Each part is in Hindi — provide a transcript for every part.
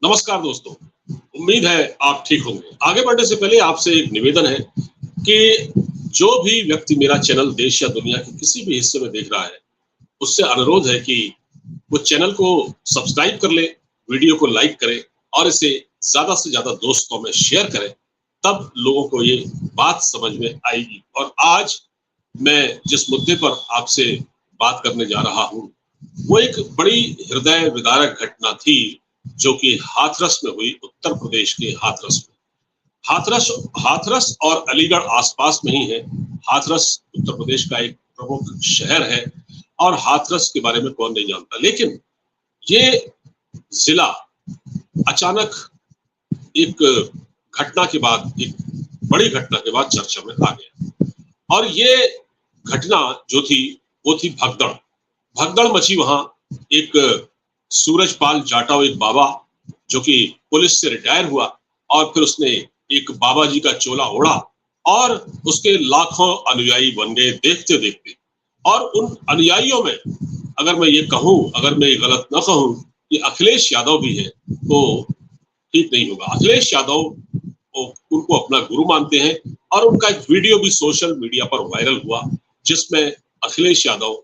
नमस्कार दोस्तों। उम्मीद है आप ठीक होंगे। आगे बढ़ने से पहले आपसे एक निवेदन है कि जो भी व्यक्ति मेरा चैनल देश या दुनिया के किसी भी हिस्से में देख रहा है, उससे अनुरोध है कि वो चैनल को सब्सक्राइब कर ले, वीडियो को लाइक करे और इसे ज़्यादा से ज़्यादा दोस्तों में शेयर करें, तब लोगों को ये बात समझ में आएगी। और आज मैं जिस मुद्दे पर आपसे बात करने जा रहा हूँ, वो एक बड़ी हृदय विदारक घटना थी, जो कि हाथरस में हुई, उत्तर प्रदेश के हाथरस में। हाथरस हाथरस और अलीगढ़ आसपास में ही है। हाथरस उत्तर प्रदेश का एक प्रमुख शहर है और हाथरस के बारे में कौन नहीं जानता। लेकिन ये जिला अचानक एक घटना के बाद, एक बड़ी घटना के बाद चर्चा में आ गया। और ये घटना जो थी वो थी भगदड़। भगदड़ मची वहां। एक सूरजपाल जाटव, एक बाबा जो कि पुलिस से रिटायर हुआ, और फिर उसने एक बाबा जी का चोला ओढ़ा और उसके लाखों अनुयायी बन गए देखते देखते। और उन अनुयायियों में, अगर मैं ये कहूं, अगर मैं ये गलत न कहूं कि अखिलेश यादव भी है, तो ठीक नहीं होगा। अखिलेश यादव उनको अपना गुरु मानते हैं और उनका एक वीडियो भी सोशल मीडिया पर वायरल हुआ, जिसमें अखिलेश यादव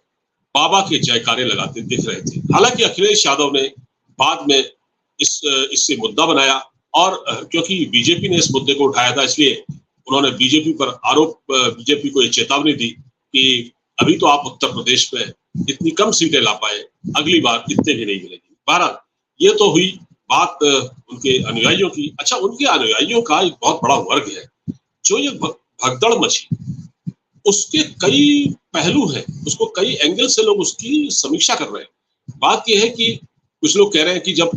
बाबा के जयकारे लगाते दिख रहे थे। हालांकि अखिलेश यादव ने बाद में इससे मुद्दा बनाया, और क्योंकि बीजेपी ने इस मुद्दे को उठाया था, इसलिए उन्होंने बीजेपी को ये चेतावनी दी कि अभी तो आप उत्तर प्रदेश में इतनी कम सीटें ला पाए, अगली बार इतने भी नहीं मिलेगी। बहरहाल, ये तो हुई बात उनके अनुयायियों की। अच्छा, उनके अनुयायियों का एक बहुत बड़ा वर्ग है। जो ये भगदड़ मची, उसके कई पहलू हैं, उसको कई एंगल से लोग उसकी समीक्षा कर रहे हैं। बात यह है कि कुछ लोग कह रहे हैं कि जब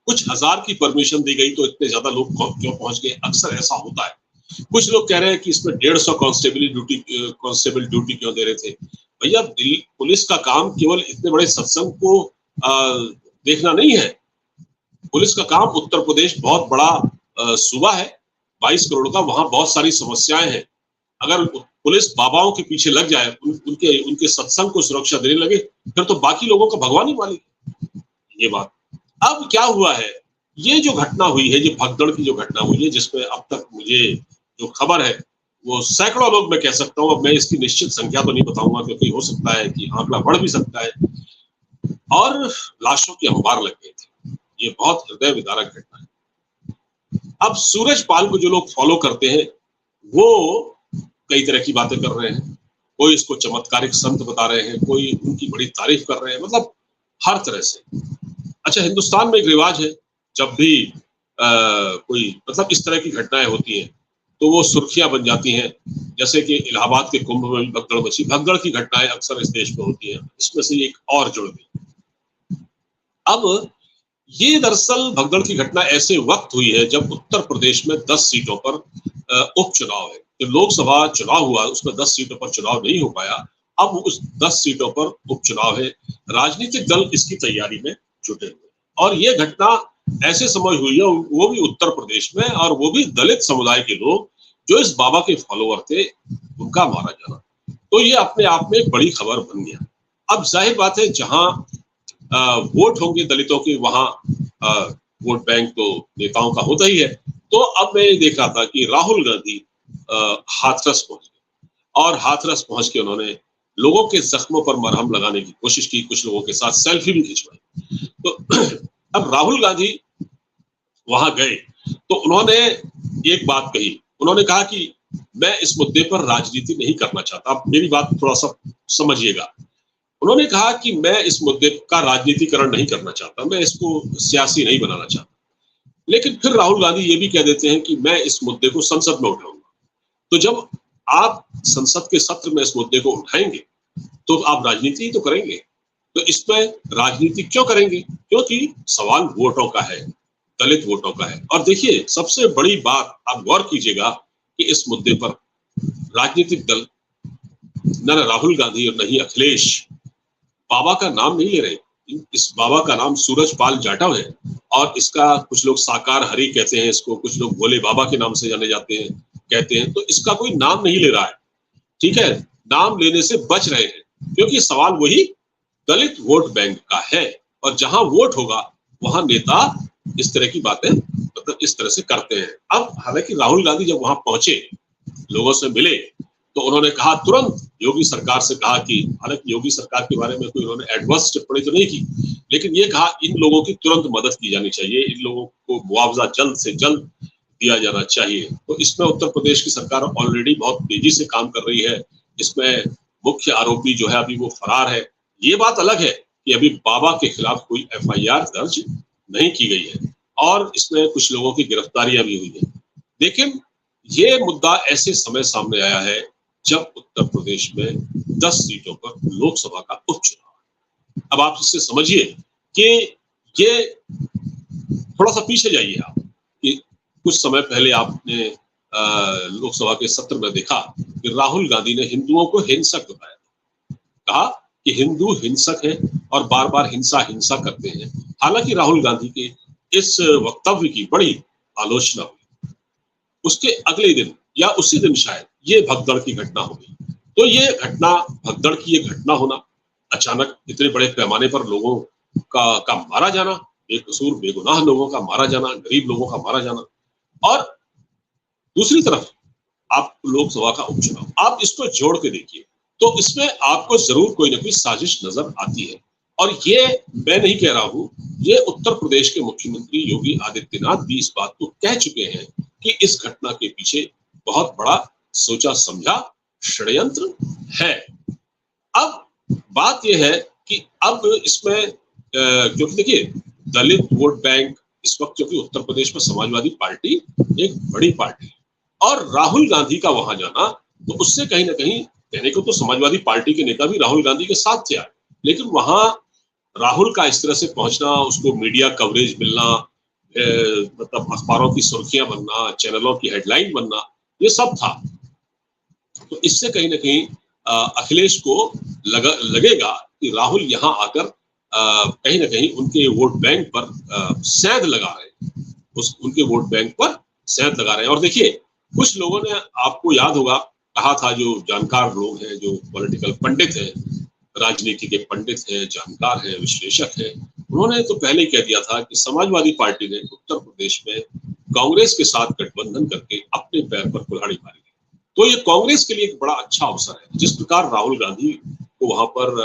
कुछ हजार की परमिशन दी गई तो इतने ज्यादा लोग क्यों पहुंच गए, अक्सर ऐसा होता है। कुछ लोग कह रहे हैं कि इसमें 150 कांस्टेबल ड्यूटी क्यों दे रहे थे। भैया, पुलिस का काम केवल इतने बड़े सत्संग को देखना नहीं है। पुलिस का काम, उत्तर प्रदेश बहुत बड़ा सूबा है, 22 करोड़ का, वहां बहुत सारी समस्याएं हैं। अगर पुलिस बाबाओं के पीछे लग जाए, उनके सत्संग को सुरक्षा देने लगे, फिर तो बाकी लोगों का भगवान ही मालिक। ये बात अब क्या हुआ है, ये जो घटना हुई है, ये भगदड़ की जो घटना हुई है, जिसमें अब तक मुझे जो खबर है वो सैकड़ों लोग मैं कह सकता हूँ। अब मैं इसकी निश्चित संख्या तो नहीं बताऊंगा, क्योंकि हो सकता है कि आंकड़ा बढ़ भी सकता है। और लाशों के अंबार लग गए थे। ये बहुत हृदय विदारक घटना है। अब सूरजपाल को जो लोग फॉलो करते हैं, वो कई तरह की बातें कर रहे हैं। कोई इसको चमत्कारिक संत बता रहे हैं, कोई उनकी बड़ी तारीफ कर रहे हैं, मतलब हर तरह से। अच्छा, हिंदुस्तान में एक रिवाज है, जब भी कोई मतलब इस तरह की घटनाएं होती हैं तो वो सुर्खियां बन जाती हैं। जैसे कि इलाहाबाद के कुंभ में भगदड़ मची। भगदड़ की घटनाएं अक्सर इस देश में होती हैं, इसमें से एक और जुड़ गई। अब ये दरअसल भगदड़ की घटना ऐसे वक्त हुई है जब उत्तर प्रदेश में 10 सीटों पर उपचुनाव है। जो लोकसभा चुनाव हुआ उसमें 10 सीटों पर चुनाव नहीं हो पाया। अब उस 10 सीटों पर उपचुनाव है। राजनीतिक दल इसकी तैयारी में जुटे हुए, और ये घटना ऐसे समय हुई है, वो भी उत्तर प्रदेश में, और वो भी दलित समुदाय के लोग जो इस बाबा के फॉलोअर थे, उनका मारा जाना। तो ये अपने आप में एक बड़ी खबर बन गया। अब जाहिर बात है, जहां वोट होंगे दलितों के, वहां वोट बैंक तो नेताओं का होता ही है। तो अब मैं देख रहा था कि राहुल गांधी हाथरस पहुंच गए, और हाथरस पहुंच के उन्होंने लोगों के जख्मों पर मरहम लगाने की कोशिश की, कुछ लोगों के साथ सेल्फी भी खिंचवाई। तो अब राहुल गांधी वहां गए तो उन्होंने एक बात कही। उन्होंने कहा कि मैं इस मुद्दे पर राजनीति नहीं करना चाहता। अब मेरी बात थोड़ा सा समझिएगा। उन्होंने कहा कि मैं इस मुद्दे का राजनीतिकरण नहीं करना चाहता, मैं इसको सियासी नहीं बनाना चाहता। लेकिन फिर राहुल गांधी ये भी कह देते हैं कि मैं इस मुद्दे को संसद में उठाऊंगा। तो जब आप संसद के सत्र में इस मुद्दे को उठाएंगे तो आप राजनीति ही तो करेंगे। तो इसमें राजनीति क्यों करेंगे? क्योंकि सवाल वोटों का है, दलित वोटों का है। और देखिए, सबसे बड़ी बात आप गौर कीजिएगा कि इस मुद्दे पर राजनीतिक दल, न राहुल गांधी और नहीं अखिलेश, बाबा का नाम नहीं ले रहे। इस बाबा का नाम सूरजपाल जाटव है, और इसका कुछ लोग साकार हरि कहते हैं इसको, कुछ लोग भोले बाबा के नाम से जाने जाते हैं, कहते हैं। तो इसका कोई नाम नहीं ले रहा है, ठीक है, नाम लेने से बच रहे हैं, क्योंकि सवाल वही दलित वोट बैंक का है। और जहां वोट होगा वहां नेता इस तरह की बातें मतलब इस तरह से करते हैं। अब हालांकि राहुल गांधी जब वहां पहुंचे, लोगों से मिले, तो उन्होंने कहा तुरंत योगी सरकार से कहा कि, हालांकि योगी सरकार के बारे में कोई उन्होंने एडवर्स टिप्पणी तो नहीं की, लेकिन ये कहा इन लोगों की तुरंत मदद की जानी चाहिए, इन लोगों को मुआवजा जल्द से जल्द दिया जाना चाहिए। तो इसमें उत्तर प्रदेश की सरकार ऑलरेडी बहुत तेजी से काम कर रही है। इसमें मुख्य आरोपी जो है अभी वो फरार है। ये बात अलग है कि अभी बाबा के खिलाफ कोई एफआईआर दर्ज नहीं की गई है और इसमें कुछ लोगों की गिरफ्तारियां भी हुई है। लेकिन ये मुद्दा ऐसे समय सामने आया है जब उत्तर प्रदेश में 10 सीटों पर लोकसभा का उपचुनाव। अब आप इससे समझिए कि ये, थोड़ा सा पीछे जाइए आप, कि कुछ समय पहले आपने लोकसभा के सत्र में देखा कि राहुल गांधी ने हिंदुओं को हिंसक बताया, कहा कि हिंदू हिंसक है और बार बार हिंसा हिंसा करते हैं। हालांकि राहुल गांधी के इस वक्तव्य की बड़ी आलोचना हुई। उसके अगले दिन या उसी दिन शायद ये भगदड़ की घटना हो गई। तो ये घटना, भगदड़ की ये घटना होना, अचानक इतने बड़े पैमाने पर लोगों का मारा जाना, बेकसूर बेगुनाह लोगों का मारा जाना, गरीब लोगों का मारा जाना, और दूसरी तरफ आप लोकसभा का उपचुनाव, आप इसको जोड़ के देखिए तो इसमें आपको जरूर कोई ना कोई साजिश नजर आती है। और ये मैं नहीं कह रहा हूं, ये उत्तर प्रदेश के मुख्यमंत्री योगी आदित्यनाथ भी इस बात को कह चुके हैं कि इस घटना के पीछे बहुत बड़ा सोचा समझा षड्यंत्र है। अब बात यह है कि अब इसमें क्योंकि देखिए दलित वोट बैंक इस वक्त, क्योंकि उत्तर प्रदेश में समाजवादी पार्टी एक बड़ी पार्टी है और राहुल गांधी का वहां जाना, तो उससे कहीं ना कहीं, कहने को तो समाजवादी पार्टी के नेता भी राहुल गांधी के साथ थे, लेकिन वहां राहुल का इस तरह से पहुंचना, उसको मीडिया कवरेज मिलना, मतलब अखबारों की सुर्खियां बनना, चैनलों की हेडलाइन बनना, ये सब था। तो इससे कहीं ना कहीं अखिलेश को लगेगा कि राहुल यहाँ आकर कहीं ना कहीं उनके वोट बैंक पर सेंध लगा रहे हैं, उनके वोट बैंक पर सेंध लगा रहे हैं। और देखिए कुछ लोगों ने, आपको याद होगा, कहा था, जो जानकार लोग हैं, जो पॉलिटिकल पंडित हैं, राजनीति के पंडित हैं, जानकार हैं, विश्लेषक हैं, उन्होंने तो पहले ही कह दिया था कि समाजवादी पार्टी ने उत्तर प्रदेश में कांग्रेस के साथ गठबंधन करके अपने पैर पर कुल्हाड़ी मारी। तो ये कांग्रेस के लिए एक बड़ा अच्छा अवसर है। जिस प्रकार राहुल गांधी को वहां पर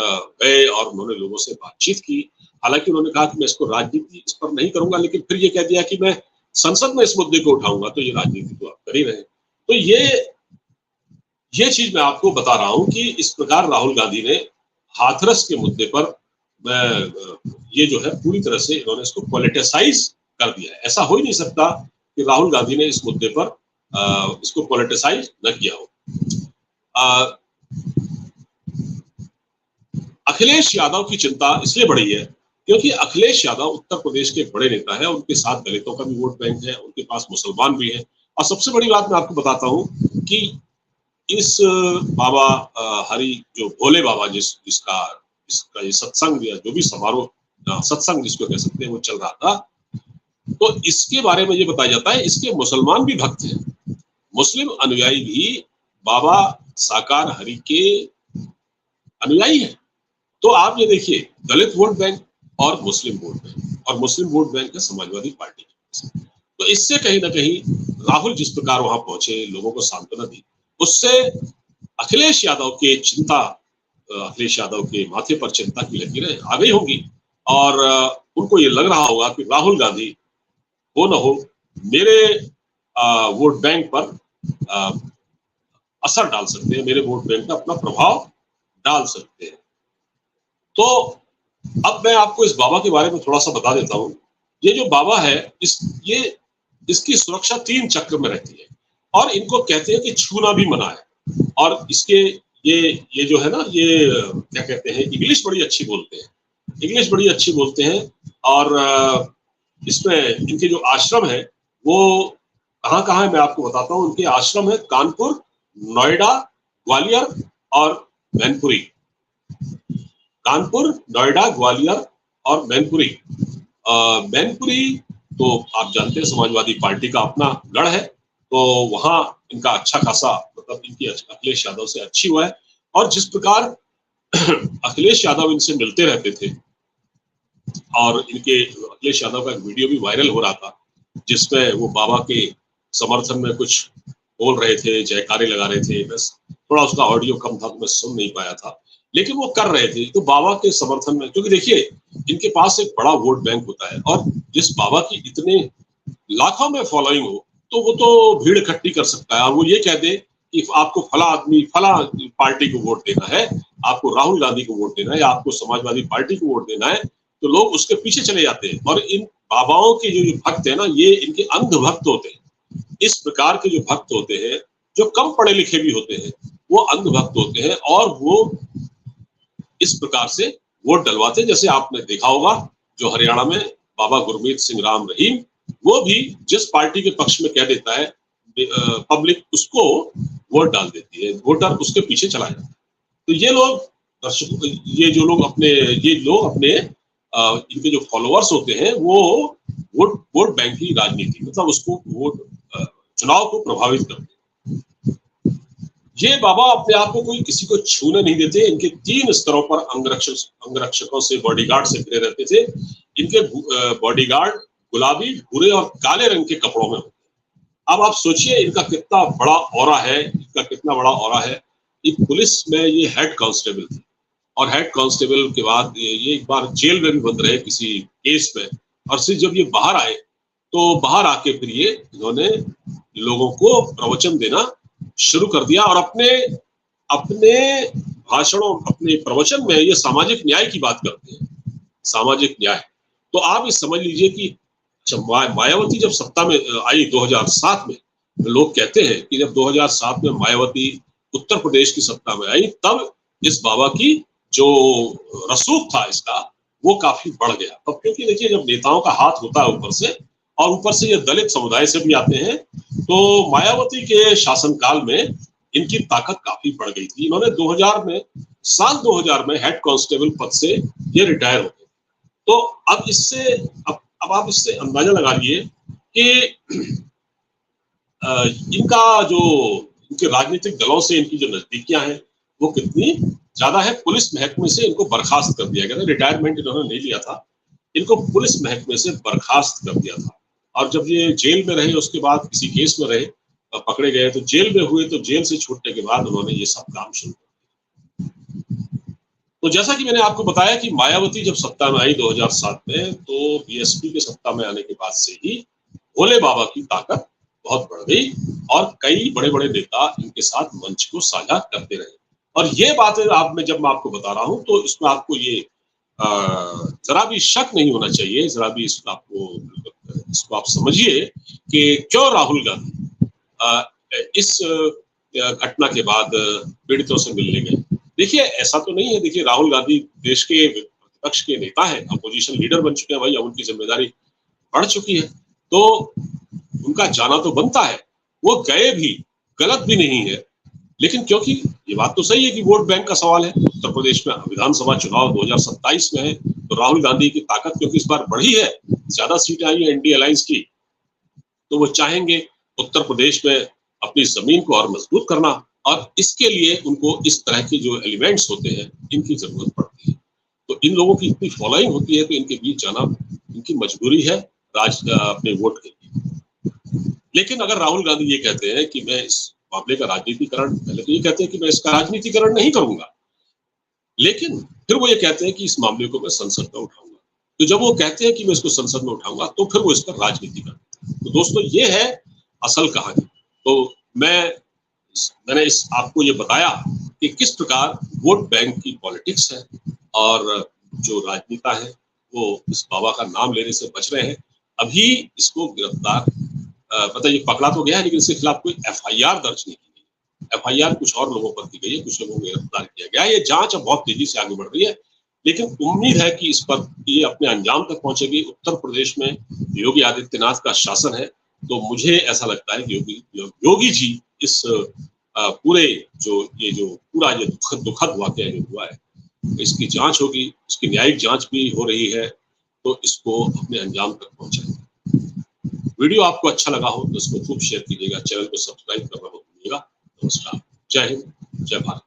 गए और उन्होंने लोगों से बातचीत की, हालांकि उन्होंने कहा कि मैं इसको राजनीति इस पर नहीं करूंगा, लेकिन फिर ये कह दिया कि मैं संसद में इस मुद्दे को उठाऊंगा, तो ये राजनीति तो आप कर ही रहे हैं। तो ये चीज मैं आपको बता रहा हूं कि इस प्रकार राहुल गांधी ने हाथरस के मुद्दे पर ये जो है पूरी तरह से इन्होंने इसको पॉलिटिसाइज कर दिया है। ऐसा हो ही नहीं सकता कि राहुल गांधी ने इस मुद्दे पर इसको पॉलिटिसाइज न किया हो। अखिलेश यादव की चिंता इसलिए बढ़ी है क्योंकि अखिलेश यादव उत्तर प्रदेश के बड़े नेता है, उनके साथ दलितों का भी वोट बैंक है, उनके पास मुसलमान भी है। और सबसे बड़ी बात मैं आपको बताता हूं कि इस बाबा हरि, जो भोले बाबा जिसका ये सत्संग या जो भी समारोह, सत्संग जिसको कह सकते हैं, वो चल रहा था, तो इसके बारे में ये बताया जाता है इसके मुसलमान भी भक्त हैं, मुस्लिम अनुयायी भी बाबा साकार हरि के अनुयायी हैं। तो आप ये देखिए, दलित वोट बैंक और मुस्लिम वोट बैंक, और मुस्लिम वोट बैंक है समाजवादी पार्टी। तो इससे कहीं ना कहीं राहुल जिस प्रकार वहां पहुंचे, लोगों को सांत्वना दी, उससे अखिलेश यादव के चिंता, अखिलेश यादव के माथे पर चिंता की लकीरें आ गई होंगी और उनको ये लग रहा होगा कि राहुल गांधी हो न हो मेरे वोट बैंक पर असर डाल सकते हैं, मेरे वोट बैंक पर अपना प्रभाव डाल सकते हैं। तो अब मैं आपको इस बाबा के बारे में थोड़ा सा बता देता हूं। ये जो बाबा है, इसकी सुरक्षा 3 चक्र में रहती है और इनको कहते हैं कि छूना भी मना है। और इसके ये जो है ना, ये क्या कहते हैं, इंग्लिश बड़ी अच्छी बोलते हैं, इंग्लिश बड़ी अच्छी बोलते हैं। और इसमें इनके जो आश्रम है वो कहाँ है मैं आपको बताता हूँ। उनके आश्रम है कानपुर, नोएडा, ग्वालियर और मैनपुरी। कानपुर, नोएडा, ग्वालियर और मैनपुरी। मैनपुरी तो आप जानते हैं समाजवादी पार्टी का अपना गढ़ है, तो वहां इनका अच्छा खासा, मतलब इनकी अखिलेश यादव से अच्छी हुआ है। और जिस प्रकार अखिलेश यादव इनसे मिलते रहते थे, और इनके अखिलेश यादव का एक वीडियो भी वायरल हो रहा था, जिसमें वो बाबा के समर्थन में कुछ बोल रहे थे, जयकारे लगा रहे थे। बस थोड़ा उसका ऑडियो कम था तो मैं सुन नहीं पाया था, लेकिन वो कर रहे थे तो बाबा के समर्थन में, क्योंकि देखिए इनके पास एक बड़ा वोट बैंक होता है, और जिस बाबा की इतने लाखों में फॉलोइंग हो तो वो तो भीड़ इकट्ठी कर सकता है, और वो ये कह दे कि आपको फला आदमी फला पार्टी को वोट देना है, आपको राहुल गांधी को वोट देना है, या आपको समाजवादी पार्टी को वोट देना है, तो लोग उसके पीछे चले जाते हैं। और इन बाबाओं के जो भक्त है ना, ये इनके अंध भक्त होते हैं। इस प्रकार के जो भक्त होते हैं, जो कम पढ़े लिखे भी होते हैं, वो अंध भक्त होते हैं, और वो इस प्रकार से वोट डलवाते हैं। जैसे आपने देखा होगा, जो हरियाणा में बाबा गुरमीत सिंह राम रहीम, वो भी जिस पार्टी के पक्ष में कह देता है पब्लिक उसको वोट डाल देती है, वोटर उसके पीछे चला जाता है। तो ये लोग दर्शक, ये लोग अपने इनके जो फॉलोअर्स होते हैं वो वोट बैंक की राजनीति, मतलब उसको चुनाव को प्रभावित करते हैं। ये बाबा अपने आप को कोई किसी को छूने नहीं देते। इनके 3 स्तरों पर अंगरक्षकों से, बॉडीगार्ड से घिरे रहते थे। इनके बॉडीगार्ड गुलाबी, भूरे और काले रंग के कपड़ों में होते हैं। अब आप सोचिए इनका कितना बड़ा ऑरा है, एक पुलिस में ये हेड कांस्टेबल थे, और हेड कांस्टेबल के बाद ये एक बार जेल में भी बंद रहे किसी केस में, और फिर जब ये बाहर आए तो बाहर आके फिर ये इन्होंने लोगों को प्रवचन देना शुरू कर दिया, और अपने अपने भाषणों, अपने प्रवचन में ये सामाजिक न्याय की बात करते हैं, सामाजिक न्याय। तो आप ये समझ लीजिए कि मायावती जब सत्ता में आई 2007 में, लोग कहते हैं कि जब 2007 में मायावती उत्तर प्रदेश की सत्ता में आई, तब इस बाबा की जो रसूख था इसका, वो काफी बढ़ गया। अब क्योंकि देखिए जब नेताओं का हाथ होता है ऊपर से, और ऊपर से ये दलित समुदाय से भी आते हैं, तो मायावती के शासनकाल में इनकी ताकत काफी बढ़ गई थी। इन्होंने 2000 में, साल 2000 में हेड कांस्टेबल पद से ये रिटायर हो गए। तो अब आप इससे अंदाजा लगा लिए कि इनके राजनीतिक दलों से इनकी जो नजदीकियां हैं वो कितनी ज्यादा है। पुलिस महकमे से इनको बर्खास्त कर दिया गया था, रिटायरमेंट इन्होंने नहीं लिया था, इनको पुलिस महकमे से बर्खास्त कर दिया था। और जब ये जेल में रहे, उसके बाद किसी केस में रहे, पकड़े गए तो जेल में हुए, तो जेल से छूटने के बाद उन्होंने ये सब काम शुरू कर दिया। तो जैसा कि मैंने आपको बताया कि मायावती जब सत्ता में आई 2007 में, तो बीएसपी के सत्ता में आने के बाद से ही भोले बाबा की ताकत बहुत बढ़ गई, और कई बड़े बड़े नेता इनके साथ मंच को साझा करते रहे। और ये बातें जब मैं आपको बता रहा हूं, तो इसमें आपको ये जरा भी शक नहीं होना चाहिए, जरा भी इसको आप समझिए कि क्यों राहुल गांधी इस घटना के बाद पीड़ितों से मिलने गए। देखिए ऐसा तो नहीं है, देखिए राहुल गांधी देश के प्रतिपक्ष के नेता हैं, अपोजिशन लीडर बन चुके हैं भाई, अब उनकी जिम्मेदारी बढ़ चुकी है, तो उनका जाना तो बनता है। वो गए भी, गलत भी नहीं है, लेकिन क्योंकि ये बात तो सही है कि वोट बैंक का सवाल है, उत्तर प्रदेश में विधानसभा चुनाव 2027 में है, तो राहुल गांधी की ताकत क्योंकि इस बार बढ़ी है, ज्यादा सीटें आई है एनडीए अलायंस की, तो वो चाहेंगे उत्तर प्रदेश में अपनी जमीन को और मजबूत करना, और इसके लिए उनको इस तरह के जो एलिमेंट्स होते हैं इनकी जरूरत पड़ती है। तो इन लोगों की इतनी फॉलोइंग होती है, तो इनके बीच जाना इनकी मजबूरी है अपने वोट के लिए। लेकिन अगर राहुल गांधी ये कहते हैं कि मैं इस मामले का राजनीतिकरण, पहले तो ये कहते हैं कि मैं इसका राजनीतिकरण नहीं करूंगा, लेकिन फिर वो ये कहते हैं कि इस मामले को मैं संसद में उठाऊंगा। तो जब वो कहते हैं कि मैं इसको संसद में उठाऊंगा, तो फिर वो इसका राजनीतिकरण। तो दोस्तों ये है असल कहानी। तो मैंने आपको ये बताया कि किस प्रकार वोट बैंक की पॉलिटिक्स है, और जो राजनेता है वो इस बाबा का नाम लेने से बच रहे हैं। अभी इसको गिरफ्तार, मतलब ये पकड़ा तो गया है, लेकिन इसके खिलाफ कोई एफआईआर दर्ज नहीं की गई। एफआईआर कुछ और लोगों पर की गई है, कुछ लोगों को गिरफ्तार किया गया है। ये जांच अब बहुत तेजी से आगे बढ़ रही है, लेकिन उम्मीद है कि इस पर ये अपने अंजाम तक पहुंचेगी। उत्तर प्रदेश में योगी आदित्यनाथ का शासन है, तो मुझे ऐसा लगता है कि योगी जी इस पूरे जो पूरा ये दुखद वाकया जो हुआ है, इसकी जांच होगी, इसकी न्यायिक जांच भी हो रही है, तो इसको अपने अंजाम तक पहुंचाएंगे। वीडियो आपको अच्छा लगा हो तो इसको खूब शेयर कीजिएगा, चैनल को सब्सक्राइब करना मत भूलिएगा। नमस्कार, जय हिंद, जय भारत।